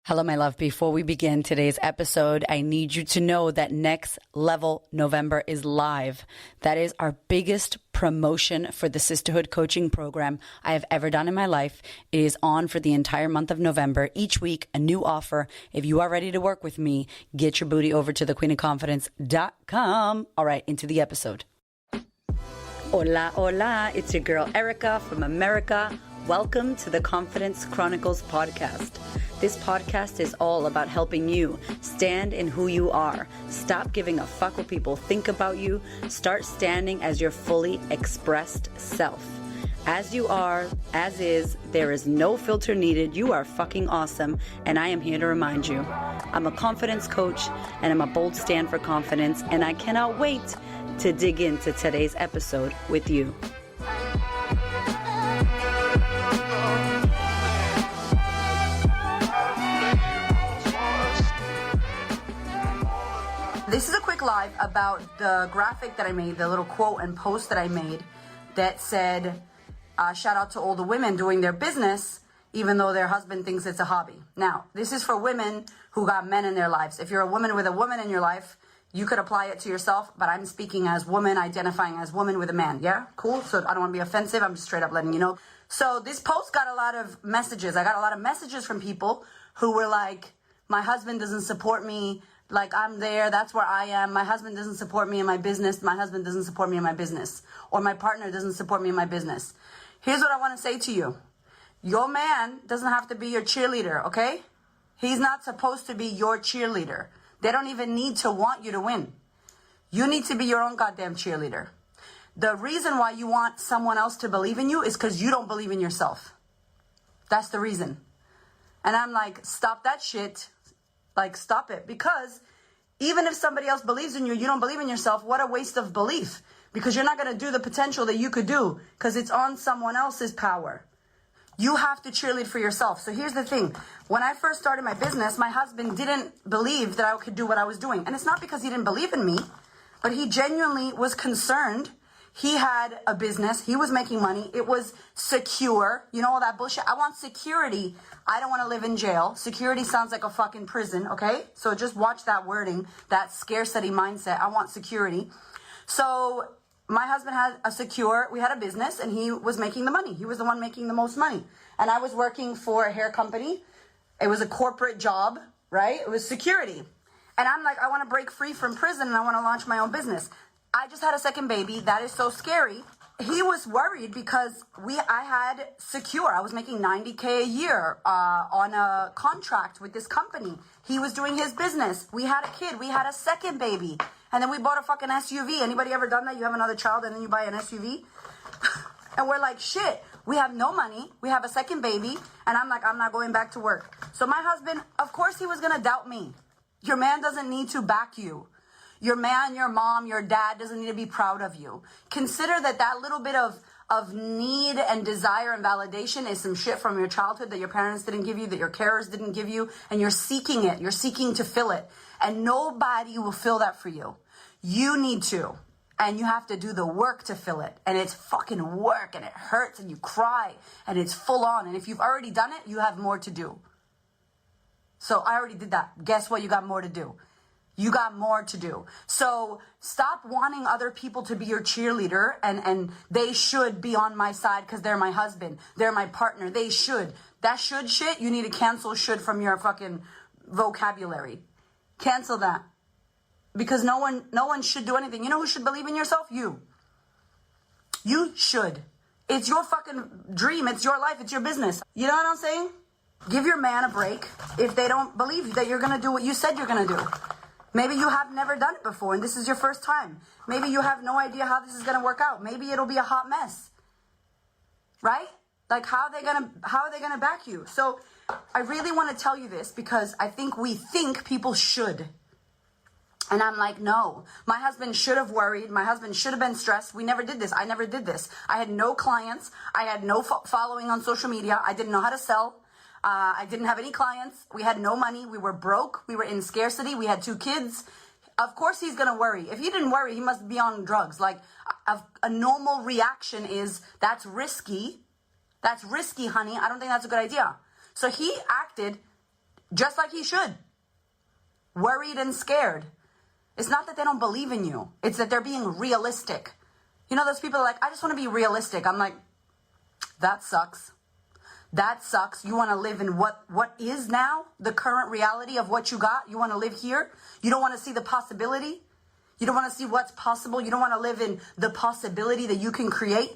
Hello, my love. Before we begin today's episode, I need you to know that Next Level November is live. That is our biggest promotion for the sisterhood coaching program I have ever done in my life. It is on for the entire month of November. Each week, a new offer. If you are ready to work with me, get your booty over to thequeenofconfidence.com. All right, into the episode. Hola, hola. It's your girl, Erica from America. Welcome to the Confidence Chronicles podcast. This podcast is all about helping you stand in who you are. Stop giving a fuck what people think about you. Start standing as your fully expressed self. As you are, as is, there is no filter needed. You are fucking awesome, and I am here to remind you. I'm a confidence coach, and I'm a bold stand for confidence, and I cannot wait to dig into today's episode with you. This is a quick live about the graphic that I made, the little quote and post that I made that said, shout out to all the women doing their business, even though their husband thinks it's a hobby. Now, this is for women who got men in their lives. If you're a woman with a woman in your life, you could apply it to yourself, but I'm speaking as woman, identifying as woman with a man. Yeah? Cool? So I don't want to be offensive. I'm just straight up letting you know. So this post got a lot of messages. I got a lot of messages from people who were like, my husband doesn't support me. Like, I'm there, that's where I am. My husband doesn't support me in my business. My husband doesn't support me in my business. Or my partner doesn't support me in my business. Here's what I want to say to you. Your man doesn't have to be your cheerleader, okay? He's not supposed to be your cheerleader. They don't even need to want you to win. You need to be your own goddamn cheerleader. The reason why you want someone else to believe in you is because you don't believe in yourself. That's the reason. And I'm like, stop that shit. Like, stop it. Because even if somebody else believes in you, you don't believe in yourself, what a waste of belief. Because you're not going to do the potential that you could do because it's on someone else's power. You have to cheerlead for yourself. So here's the thing. When I first started my business, my husband didn't believe that I could do what I was doing. And it's not because he didn't believe in me, but he genuinely was concerned. He had a business. He was making money. It was secure. You know all that bullshit? I want security. I don't want to live in jail. Security sounds like a fucking prison, okay? So just watch that wording, that scarcity mindset. I want security. So my husband we had a business, and he was making the money. He was the one making the most money. And I was working for a hair company. It was a corporate job, right? It was security. And I'm like, I want to break free from prison, and I want to launch my own business. I just had a second baby. That is so scary. He was worried because I had secure. I was making $90K a year on a contract with this company. He was doing his business. We had a kid. We had a second baby. And then we bought a fucking SUV. Anybody ever done that? You have another child and then you buy an SUV? And we're like, shit, we have no money. We have a second baby. And I'm like, I'm not going back to work. So my husband, of course he was going to doubt me. Your man doesn't need to back you. Your man, your mom, your dad doesn't need to be proud of you. Consider that little bit of need and desire and validation is some shit from your childhood that your parents didn't give you, that your carers didn't give you, and you're seeking it. You're seeking to fill it. And nobody will fill that for you. You need to. And you have to do the work to fill it. And it's fucking work, and it hurts, and you cry, and it's full on. And if you've already done it, you have more to do. So I already did that. Guess what? You got more to do. You got more to do. So stop wanting other people to be your cheerleader and they should be on my side because they're my husband. They're my partner. They should. That should shit, you need to cancel should from your fucking vocabulary. Cancel that. Because no one should do anything. You know who should believe in yourself? You. You should. It's your fucking dream. It's your life. It's your business. You know what I'm saying? Give your man a break if they don't believe that you're going to do what you said you're going to do. Maybe you have never done it before and this is your first time. Maybe you have no idea how this is going to work out. Maybe it'll be a hot mess. Right? Like, how are they going to back you? So I really want to tell you this because I think we think people should. And I'm like, no, my husband should have worried. My husband should have been stressed. We never did this. I never did this. I had no clients. I had no following on social media. I didn't know how to sell. I didn't have any clients. We had no money. We were broke. We were in scarcity. We had 2 kids. Of course he's going to worry. If he didn't worry, he must be on drugs. Like, a normal reaction is, that's risky. That's risky, honey. I don't think that's a good idea. So he acted Just like he should. Worried and scared. It's not that they don't believe in you. It's that they're being realistic. You know, those people are like, I just want to be realistic. I'm like, that sucks. That sucks. You want to live in what is now the current reality of what you got? You want to live here? You don't want to see the possibility? You don't want to see what's possible? You don't want to live in the possibility that you can create?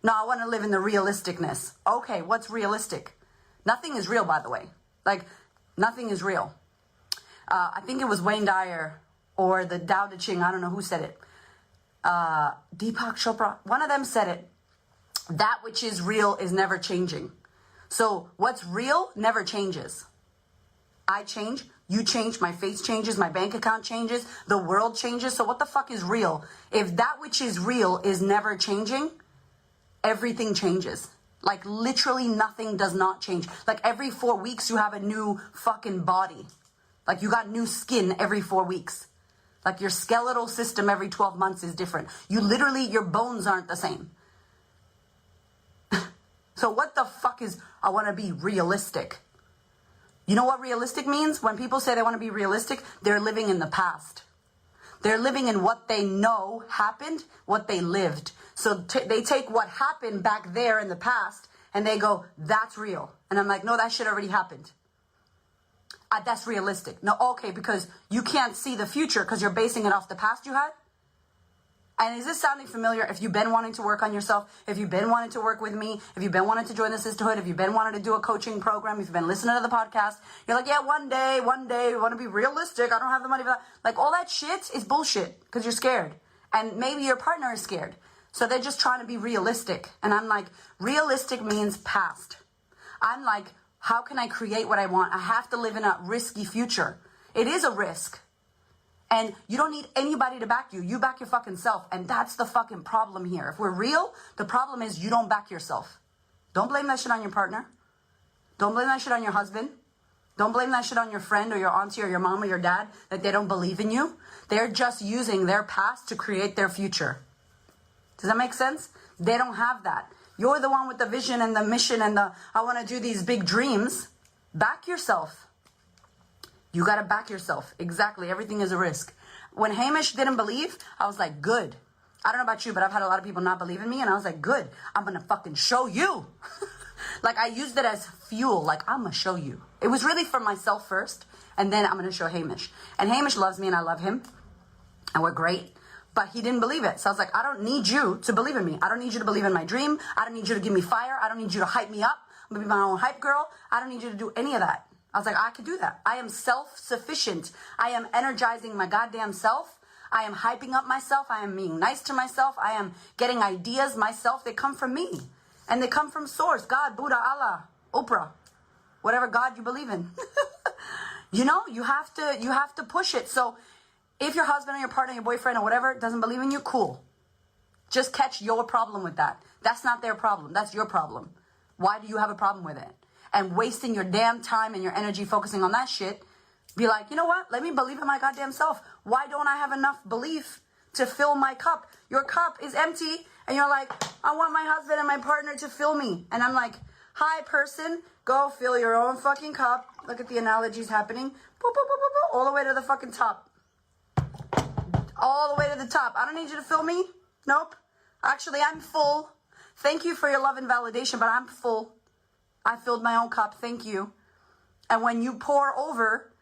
No, I want to live in the realisticness. Okay, what's realistic? Nothing is real, by the way. Like, nothing is real. I think it was Wayne Dyer or the Tao Te Ching. I don't know who said it. Deepak Chopra. One of them said it. That which is real is never changing. So what's real never changes. I change, you change, my face changes, my bank account changes, the world changes. So what the fuck is real? If that which is real is never changing, everything changes. Like literally nothing does not change. Like every 4 weeks you have a new fucking body. Like you got new skin every 4 weeks. Like your skeletal system every 12 months is different. You literally, your bones aren't the same. So what the fuck is, I want to be realistic? You know what realistic means? When people say they want to be realistic, they're living in the past. They're living in what they know happened, what they lived. So they take what happened back there in the past and they go, that's real. And I'm like, no, that shit already happened. That's realistic. No, okay, because you can't see the future because you're basing it off the past you had. And is this sounding familiar? If you've been wanting to work on yourself, if you've been wanting to work with me, if you've been wanting to join the sisterhood, if you've been wanting to do a coaching program, if you've been listening to the podcast, you're like, yeah, one day, we want to be realistic. I don't have the money for that. Like all that shit is bullshit because you're scared. And maybe your partner is scared. So they're just trying to be realistic. And I'm like, realistic means past. I'm like, how can I create what I want? I have to live in a risky future. It is a risk. And you don't need anybody to back you. You back your fucking self. And that's the fucking problem here. If we're real, the problem is you don't back yourself. Don't blame that shit on your partner. Don't blame that shit on your husband. Don't blame that shit on your friend or your auntie or your mom or your dad that they don't believe in you. They're just using their past to create their future. Does that make sense? They don't have that. You're the one with the vision and the mission and the, I want to do these big dreams. Back yourself. You got to back yourself. Exactly. Everything is a risk. When Hamish didn't believe, I was like, good. I don't know about you, but I've had a lot of people not believe in me. And I was like, good. I'm going to fucking show you. Like I used it as fuel. Like I'm going to show you. It was really for myself first. And then I'm going to show Hamish. And Hamish loves me and I love him. And we're great. But he didn't believe it. So I was like, I don't need you to believe in me. I don't need you to believe in my dream. I don't need you to give me fire. I don't need you to hype me up. I'm going to be my own hype girl. I don't need you to do any of that. I was like, I could do that. I am self-sufficient. I am energizing my goddamn self. I am hyping up myself. I am being nice to myself. I am getting ideas myself. They come from me. And they come from source. God, Buddha, Allah, Oprah. Whatever God you believe in. You know, you have to push it. So if your husband or your partner, your boyfriend or whatever doesn't believe in you, cool. Just catch your problem with that. That's not their problem. That's your problem. Why do you have a problem with it? And wasting your damn time and your energy focusing on that shit, be like, you know what? Let me believe in my goddamn self. Why don't I have enough belief to fill my cup? Your cup is empty, and you're like, I want my husband and my partner to fill me. And I'm like, hi, person, go fill your own fucking cup. Look at the analogies happening. Boop, boop, boop, boop, boop, all the way to the fucking top. All the way to the top. I don't need you to fill me. Nope. Actually, I'm full. Thank you for your love and validation, but I'm full. I filled my own cup. Thank you. And when you pour over,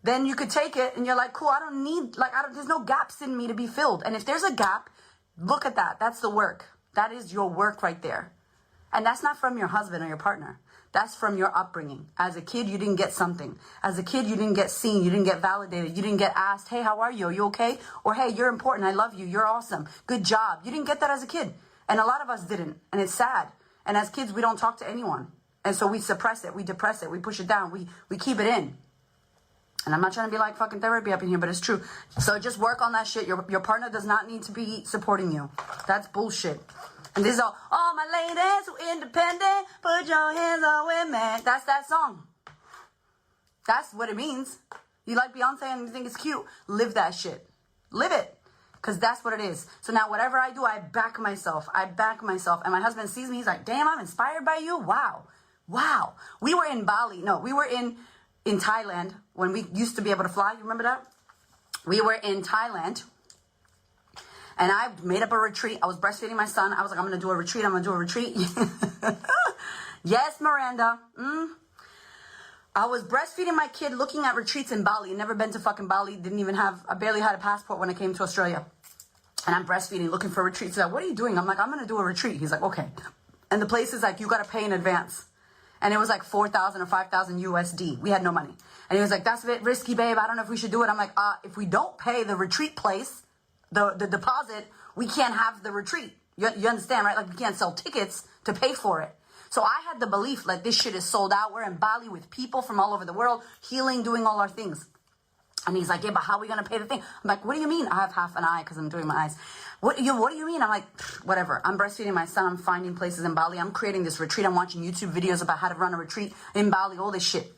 then you could take it and you're like, cool, I don't need, like, there's no gaps in me to be filled. And if there's a gap, look at that. That's the work. That is your work right there. And that's not from your husband or your partner. That's from your upbringing. As a kid, you didn't get something. As a kid, you didn't get seen. You didn't get validated. You didn't get asked, hey, how are you? Are you okay? Or, hey, you're important. I love you. You're awesome. Good job. You didn't get that as a kid. And a lot of us didn't. And it's sad. And as kids, we don't talk to anyone. And so we suppress it, we depress it, we push it down, we keep it in. And I'm not trying to be like fucking therapy up in here, but it's true. So just work on that shit. Your partner does not need to be supporting you. That's bullshit. And this is all my ladies who independent, put your hands on women. That's that song. That's what it means. You like Beyonce and you think it's cute, live that shit. Live it. Because that's what it is. So now whatever I do, I back myself. And my husband sees me, he's like, damn, I'm inspired by you. Wow. We were in Bali. No, we were in in Thailand when we used to be able to fly. You remember that? We were in Thailand. And I made up a retreat. I was breastfeeding my son. I was like, I'm going to do a retreat. I'm going to do a retreat. Yes, Miranda. I was breastfeeding my kid, looking at retreats in Bali. Never been to fucking Bali. I barely had a passport when I came to Australia. And I'm breastfeeding, looking for retreats. He's like, what are you doing? I'm like, I'm going to do a retreat. He's like, okay. And the place is like, you got to pay in advance. And it was like 4,000 or 5,000 USD. We had no money. And he was like, that's a bit risky, babe. I don't know if we should do it. I'm like, if we don't pay the retreat place, the deposit, we can't have the retreat. You understand, right? Like, we can't sell tickets to pay for it. So I had the belief, like, this shit is sold out. We're in Bali with people from all over the world, healing, doing all our things. And he's like, yeah, but how are we going to pay the thing? I'm like, what do you mean? I have half an eye because I'm doing my eyes. What do you mean? I'm like, whatever. I'm breastfeeding my son. I'm finding places in Bali. I'm creating this retreat. I'm watching YouTube videos about how to run a retreat in Bali, all this shit.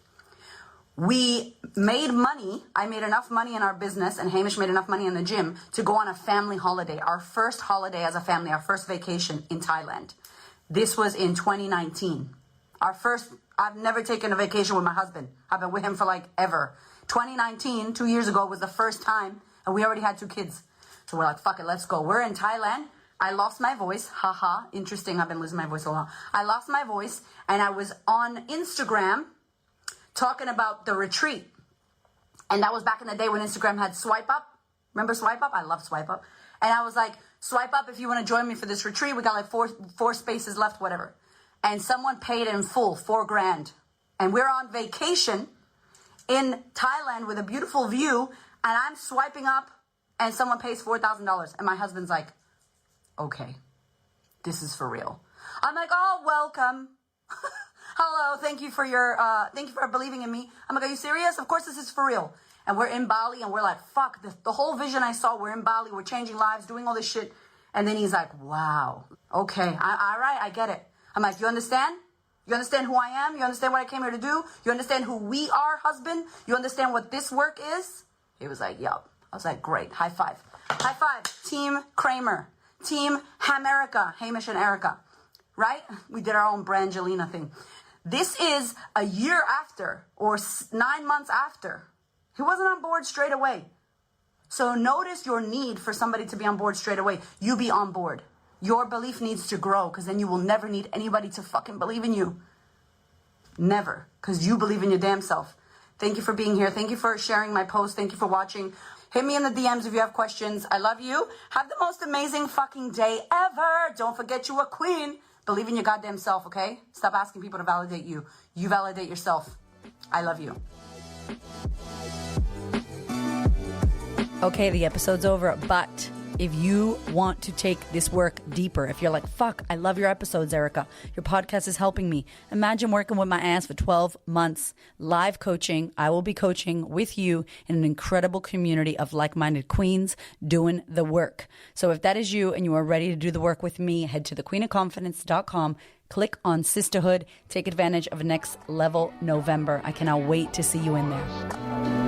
We made money. I made enough money in our business, and Hamish made enough money in the gym to go on a family holiday, our first holiday as a family, our first vacation in Thailand. This was in 2019. I've never taken a vacation with my husband. I've been with him for like ever. 2019, 2 years ago, was the first time, and we already had 2 kids. So we're like, fuck it, let's go. We're in Thailand. I lost my voice. Haha. Interesting. I've been losing my voice a lot. I lost my voice, and I was on Instagram talking about the retreat. And that was back in the day when Instagram had swipe up. Remember swipe up? I love swipe up. And I was like, swipe up if you want to join me for this retreat. We got like four spaces left, whatever. And someone paid in full, $4,000. And we're on vacation in Thailand with a beautiful view. And I'm swiping up and someone pays $4,000. And my husband's like, okay, this is for real. I'm like, oh, welcome. Hello, thank you for believing in me. I'm like, are you serious? Of course this is for real. And we're in Bali, and we're like, fuck, the whole vision I saw, we're in Bali, we're changing lives, doing all this shit. And then he's like, wow, okay, all right, I get it. I'm like, you understand? You understand who I am? You understand what I came here to do? You understand who we are, husband? You understand what this work is? He was like, yup. I was like, great, high five. High five, Team Kramer, Team Hamerica, Hamish and Erica, right? We did our own Brangelina thing. This is a year after, or 9 months after. He wasn't on board straight away. So notice your need for somebody to be on board straight away. You be on board. Your belief needs to grow, because then you will never need anybody to fucking believe in you. Never. Because you believe in your damn self. Thank you for being here. Thank you for sharing my post. Thank you for watching. Hit me in the DMs if you have questions. I love you. Have the most amazing fucking day ever. Don't forget you a queen. Believe in your goddamn self, okay? Stop asking people to validate you. You validate yourself. I love you. Okay, the episode's over, but if you want to take this work deeper, if you're like, fuck, I love your episodes, Erica. Your podcast is helping me. Imagine working with my ass for 12 months, live coaching. I will be coaching with you in an incredible community of like-minded queens doing the work. So if that is you and you are ready to do the work with me, head to thequeenofconfidence.com, click on Sisterhood, take advantage of Next Level November. I cannot wait to see you in there.